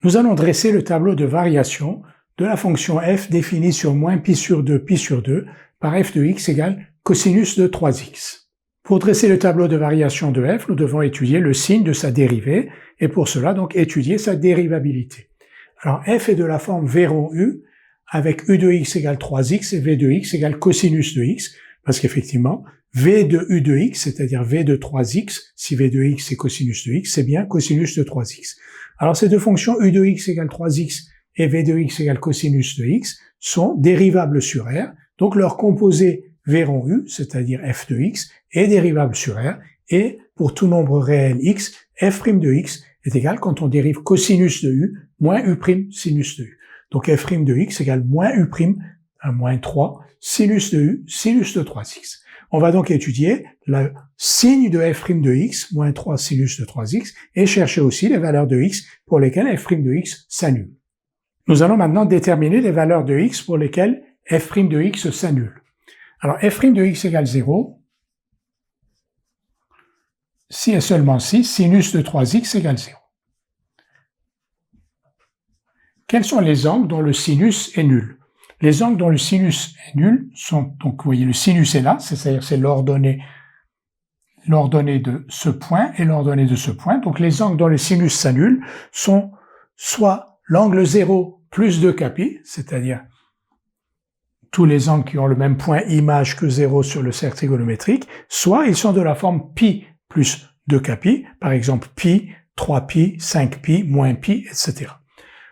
Nous allons dresser le tableau de variation de la fonction f définie sur moins pi sur 2 par f de x égale cosinus de 3x. Pour dresser le tableau de variation de f, nous devons étudier le signe de sa dérivée et pour cela donc étudier sa dérivabilité. Alors f est de la forme v rond u avec u de x égale 3x et v de x égale cosinus de x parce qu'effectivement v de u de x, c'est-à-dire v de 3x, si v de x est cosinus de x, c'est bien cosinus de 3x. Alors ces deux fonctions u de x égale 3x et v de x égale cosinus de x sont dérivables sur R, donc leur composé v rond u, c'est-à-dire f de x, est dérivable sur R, et pour tout nombre réel x, f' de x est égal quand on dérive cosinus de u moins u' sinus de u. Donc f' de x égale moins u' à moins 3 sinus de u sinus de 3x. On va donc étudier le signe de f' de x, moins 3 sinus de 3x, et chercher aussi les valeurs de x pour lesquelles f' de x s'annule. Nous allons maintenant déterminer les valeurs de x pour lesquelles f' de x s'annule. Alors f' de x égale 0, si et seulement si sinus de 3x égale 0. Quels sont les angles dont le sinus est nul? Les angles dont le sinus est nul sont, donc vous voyez le sinus est là, c'est-à-dire c'est l'ordonnée de ce point et l'ordonnée de ce point. Donc les angles dont le sinus s'annule sont soit l'angle 0 plus 2κ, c'est-à-dire tous les angles qui ont le même point image que 0 sur le cercle trigonométrique, soit ils sont de la forme pi plus 2κ, par exemple pi, 3pi, 5pi, moins pi, etc.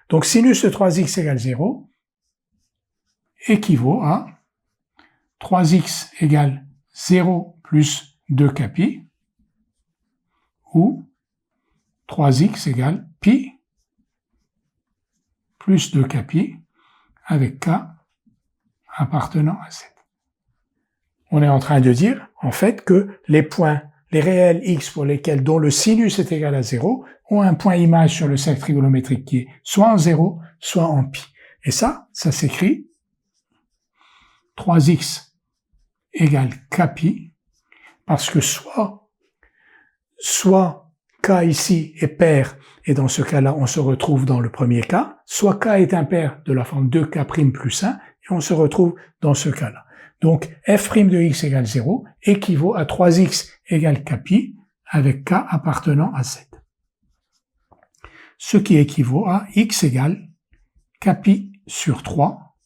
Donc sinus de 3x égale 0 équivaut à 3x égale 0 plus 2κ ou 3x égale pi plus 2κ avec k appartenant à z. On est en train de dire, en fait, que les points, les réels x pour lesquels dont le sinus est égal à 0 ont un point image sur le cercle trigonométrique qui est soit en 0, soit en pi. Et ça s'écrit 3x égale kpi, parce que soit k ici est pair, et dans ce cas-là, on se retrouve dans le premier cas, soit k est impair de la forme 2k' plus 1, et on se retrouve dans ce cas-là. Donc, f' de x égale 0 équivaut à 3x égale kpi avec k appartenant à z. Ce qui équivaut à x égale kpi sur 3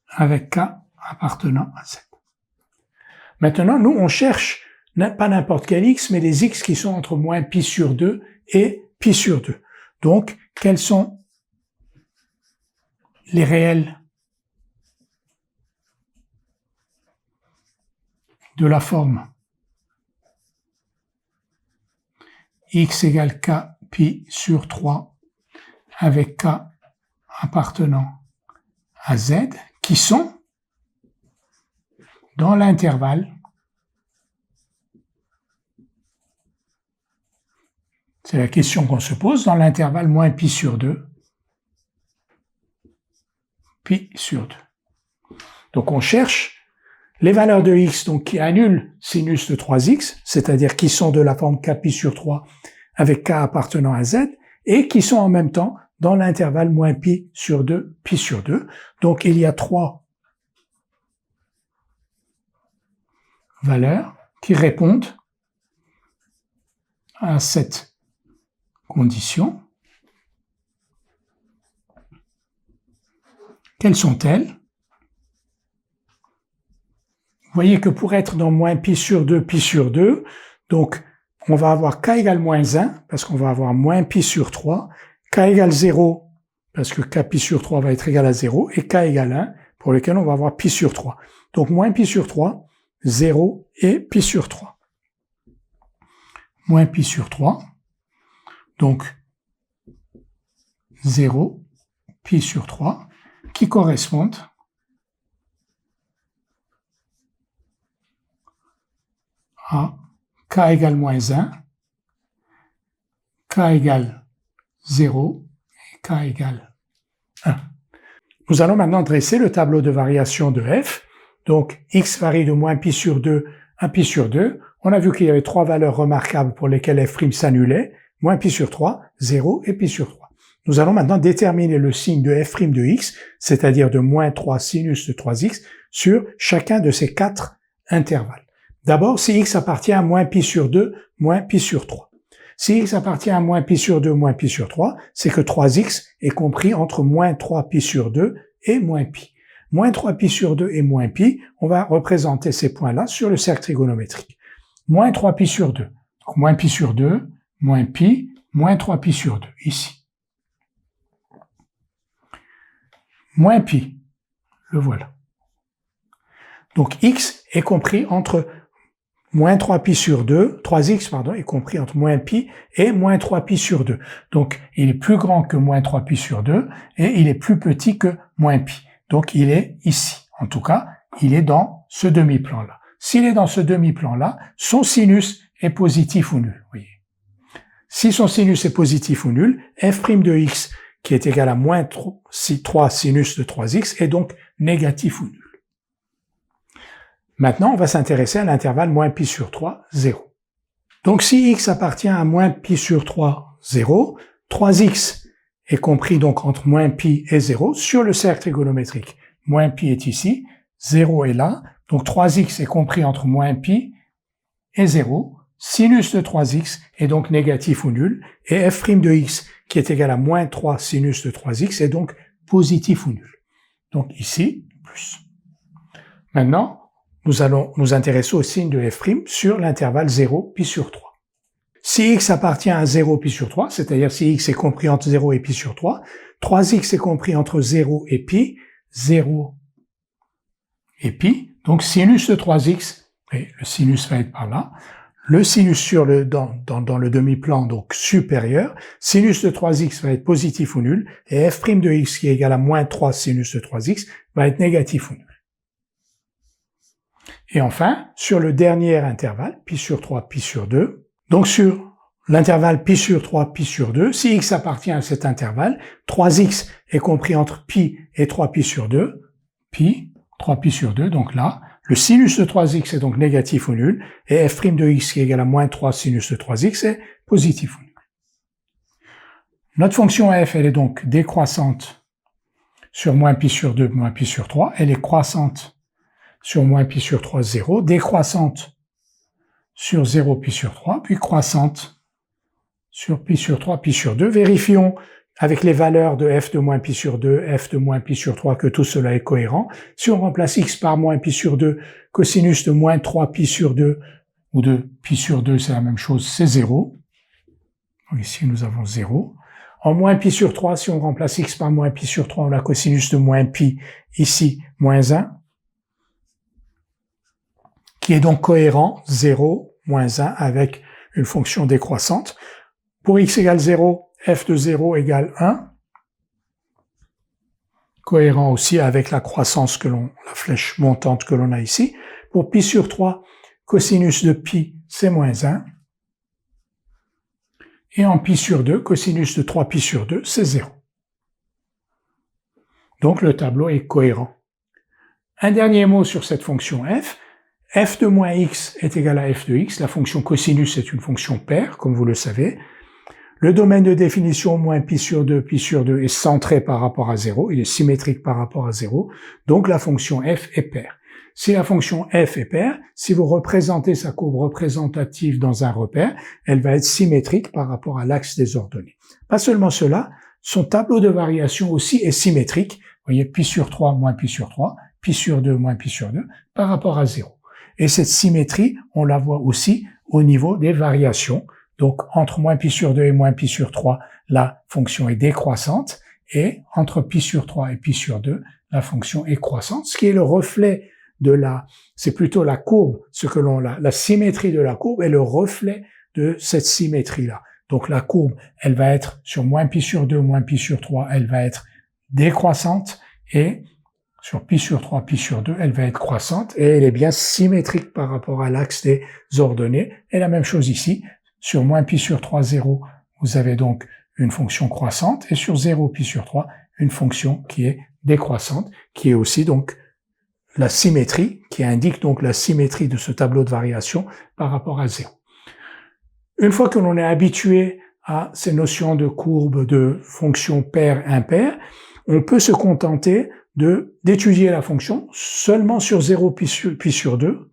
avec k appartenant à z. Maintenant, nous, on cherche pas n'importe quel x, mais les x qui sont entre moins pi sur 2 et pi sur 2. Donc, quels sont les réels de la forme x égale k pi sur 3 avec k appartenant à z, qui sont dans l'intervalle, c'est la question qu'on se pose, dans l'intervalle moins pi sur 2, pi sur 2. Donc on cherche les valeurs de x donc qui annulent sinus de 3x, c'est-à-dire qui sont de la forme kpi sur 3 avec k appartenant à z, et qui sont en même temps dans l'intervalle moins pi sur 2, pi sur 2. Donc il y a trois valeurs qui répondent à cette condition. Quelles sont-elles? Vous voyez que pour être dans moins pi sur 2, donc on va avoir k égale moins 1, parce qu'on va avoir moins pi sur 3, k égale 0, parce que k pi sur 3 va être égal à 0, et k égale 1, pour lequel on va avoir pi sur 3. Donc moins pi sur 3, 0 et pi sur 3. Moins pi sur 3, donc 0, pi sur 3, qui correspondent à k égale moins 1, k égale 0 et k égale 1. Nous allons maintenant dresser le tableau de variation de f. Donc, x varie de moins pi sur 2 à pi sur 2. On a vu qu'il y avait trois valeurs remarquables pour lesquelles f' s'annulait. moins pi sur 3, 0 et pi sur 3. Nous allons maintenant déterminer le signe de f' de x, c'est-à-dire de moins 3 sinus de 3x, sur chacun de ces 4 intervalles. D'abord, si x appartient à moins pi sur 2, moins pi sur 3. Si x appartient à moins pi sur 2, moins pi sur 3, c'est que 3x est compris entre moins 3 pi sur 2 et moins pi. Moins 3 pi sur 2 et moins pi, on va représenter ces points-là sur le cercle trigonométrique. Moins 3 pi sur 2. Donc, moins pi sur 2, moins pi, moins 3 pi sur 2, ici. Moins pi, le voilà. Donc, x est compris entre moins 3 pi sur 2, 3x, pardon, est compris entre moins pi et moins 3 pi sur 2. Donc, il est plus grand que moins 3 pi sur 2 et il est plus petit que moins pi. Donc, il est ici. En tout cas, il est dans ce demi-plan-là. S'il est dans ce demi-plan-là, son sinus est positif ou nul. Voyez. Si son sinus est positif ou nul, f' de x, qui est égal à moins 3 sinus de 3x, est donc négatif ou nul. Maintenant, on va s'intéresser à l'intervalle moins pi sur 3, 0. Donc, si x appartient à moins pi sur 3, 0, 3x est compris donc entre moins pi et 0 sur le cercle trigonométrique. Moins pi est ici, 0 est là, donc 3x est compris entre moins pi et 0. Sinus de 3x est donc négatif ou nul, et f' de x, qui est égal à moins 3 sinus de 3x, est donc positif ou nul. Donc ici, plus. Maintenant, nous allons nous intéresser au signe de f' sur l'intervalle 0 pi sur 3. Si x appartient à 0 pi sur 3, c'est-à-dire si x est compris entre 0 et pi sur 3, 3x est compris entre 0 et pi, 0 et pi, donc sinus de 3x, et le sinus va être par là, le sinus dans le demi-plan, donc supérieur, sinus de 3x va être positif ou nul, et f' de x qui est égal à moins 3 sinus de 3x va être négatif ou nul. Et enfin, sur le dernier intervalle, pi sur 3, pi sur 2, donc sur l'intervalle pi sur 3, pi sur 2, si x appartient à cet intervalle, 3x est compris entre pi et 3 pi sur 2, pi, 3 pi sur 2, donc là, le sinus de 3x est donc négatif ou nul, et f' de x qui est égal à moins 3 sinus de 3x est positif ou nul. Notre fonction f, elle est donc décroissante sur moins pi sur 2, moins pi sur 3, elle est croissante sur moins pi sur 3, 0, décroissante sur 0 pi sur 3, puis croissante sur pi sur 3, pi sur 2. Vérifions avec les valeurs de f de moins pi sur 2, f de moins pi sur 3, que tout cela est cohérent. Si on remplace x par moins pi sur 2, cosinus de moins 3 pi sur 2, ou de pi sur 2, c'est la même chose, c'est 0. Donc ici, nous avons 0. En moins pi sur 3, si on remplace x par moins pi sur 3, on a cosinus de moins pi, ici, moins 1, qui est donc cohérent, 0, moins 1, avec une fonction décroissante. Pour x égale 0, f de 0 égale 1, cohérent aussi avec la croissance la flèche montante que l'on a ici. Pour pi sur 3, cosinus de pi, c'est moins 1. Et en pi sur 2, cosinus de 3 pi sur 2, c'est 0. Donc le tableau est cohérent. Un dernier mot sur cette fonction f. F de moins x est égal à f de x. La fonction cosinus est une fonction paire, comme vous le savez. Le domaine de définition moins pi sur 2 est centré par rapport à 0. Il est symétrique par rapport à 0. Donc la fonction f est paire. Si la fonction f est paire, si vous représentez sa courbe représentative dans un repère, elle va être symétrique par rapport à l'axe des ordonnées. Pas seulement cela, son tableau de variation aussi est symétrique. Vous voyez, pi sur 3 moins pi sur 3, pi sur 2 moins pi sur 2, par rapport à 0. Et cette symétrie, on la voit aussi au niveau des variations. Donc, entre moins pi sur 2 et moins pi sur 3, la fonction est décroissante. Et entre pi sur 3 et pi sur 2, la fonction est croissante. Ce qui est le reflet c'est plutôt la courbe, la symétrie de la courbe est le reflet de cette symétrie-là. Donc, la courbe, elle va être sur moins pi sur 2, moins pi sur 3, elle va être décroissante. Et sur pi sur 3, pi sur 2, elle va être croissante et elle est bien symétrique par rapport à l'axe des ordonnées. Et la même chose ici, sur moins pi sur 3, 0, vous avez donc une fonction croissante et sur 0 pi sur 3, une fonction qui est décroissante, qui est aussi donc la symétrie, qui indique donc la symétrie de ce tableau de variation par rapport à 0. Une fois que l'on est habitué à ces notions de courbe de fonction paire-impaire, on peut se contenter d'étudier la fonction seulement sur 0 pi sur 2,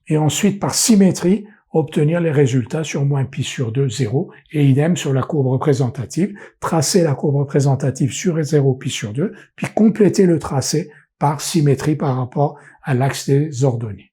et ensuite par symétrie obtenir les résultats sur moins pi sur 2, 0, et idem sur la courbe représentative, tracer la courbe représentative sur 0 pi sur 2, puis compléter le tracé par symétrie par rapport à l'axe des ordonnées.